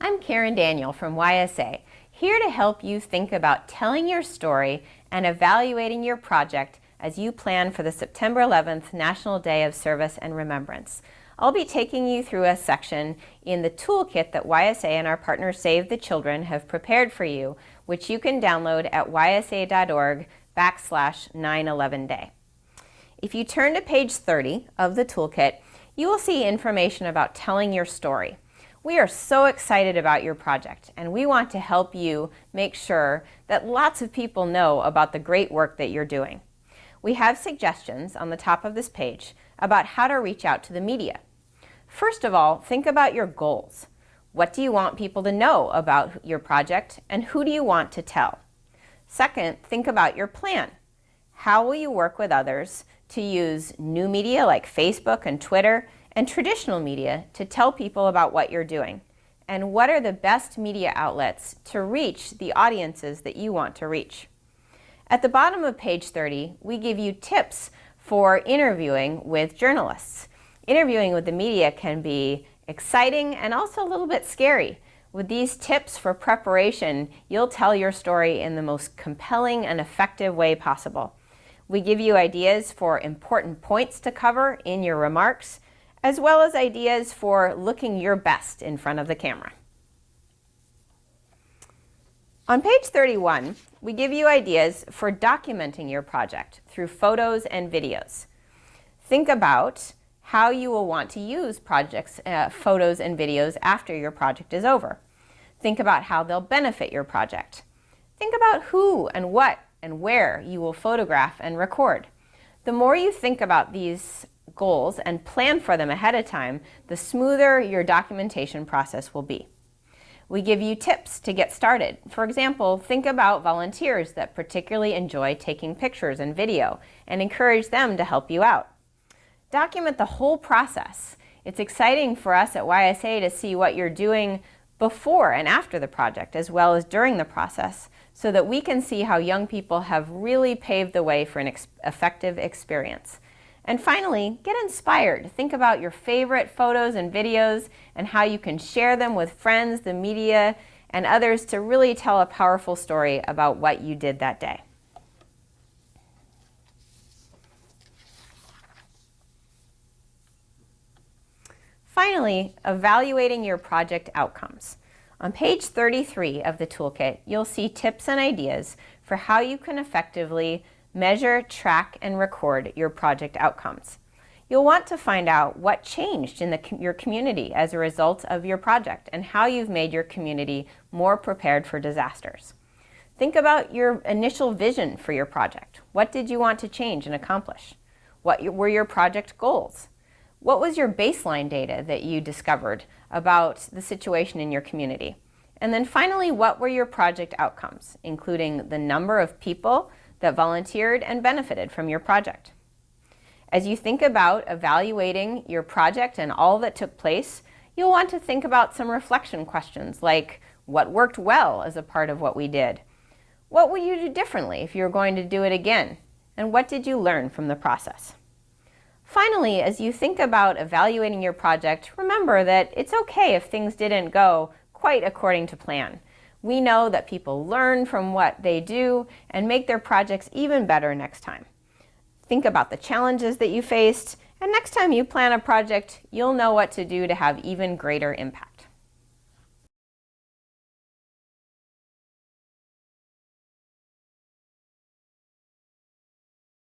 I'm Karen Daniel from YSA, here to help you think about telling your story and evaluating your project as you plan for the September 11th National Day of Service and Remembrance. I'll be taking you through a section in the toolkit that YSA and our partner Save the Children have prepared for you, which you can download at ysa.org/9/11day. If you turn to page 30 of the toolkit, you will see information about telling your story. We are so excited about your project, and we want to help you make sure that lots of people know about the great work that you're doing. We have suggestions on the top of this page about how to reach out to the media. First of all, think about your goals. What do you want people to know about your project, and who do you want to tell? Second, think about your plan. How will you work with others to use new media like Facebook and Twitter and traditional media to tell people about what you're doing? And what are the best media outlets to reach the audiences that you want to reach? At the bottom of page 30, we give you tips for interviewing with journalists. Interviewing with the media can be exciting and also a little bit scary. With these tips for preparation, you'll tell your story in the most compelling and effective way possible. We give you ideas for important points to cover in your remarks, as well as ideas for looking your best in front of the camera. On page 31, we give you ideas for documenting your project through photos and videos. Think about how you will want to use photos and videos after your project is over. Think about how they'll benefit your project. Think about who and what and where you will photograph and record. The more you think about these goals and plan for them ahead of time, the smoother your documentation process will be. We give you tips to get started. For example, think about volunteers that particularly enjoy taking pictures and video and encourage them to help you out. Document the whole process. It's exciting for us at YSA to see what you're doing before and after the project, as well as during the process, so that we can see how young people have really paved the way for an effective experience. And finally, get inspired. Think about your favorite photos and videos and how you can share them with friends, the media, and others to really tell a powerful story about what you did that day. Finally, evaluating your project outcomes. On page 33 of the toolkit, you'll see tips and ideas for how you can effectively measure, track, and record your project outcomes. You'll want to find out what changed in your community as a result of your project and how you've made your community more prepared for disasters. Think about your initial vision for your project. What did you want to change and accomplish? What were your project goals? What was your baseline data that you discovered about the situation in your community? And then finally, what were your project outcomes, including the number of people that volunteered and benefited from your project? As you think about evaluating your project and all that took place, you'll want to think about some reflection questions like, what worked well as a part of what we did? What would you do differently if you were going to do it again? And what did you learn from the process? Finally, as you think about evaluating your project, remember that it's okay if things didn't go quite according to plan. We know that people learn from what they do and make their projects even better next time. Think about the challenges that you faced, and next time you plan a project, you'll know what to do to have even greater impact.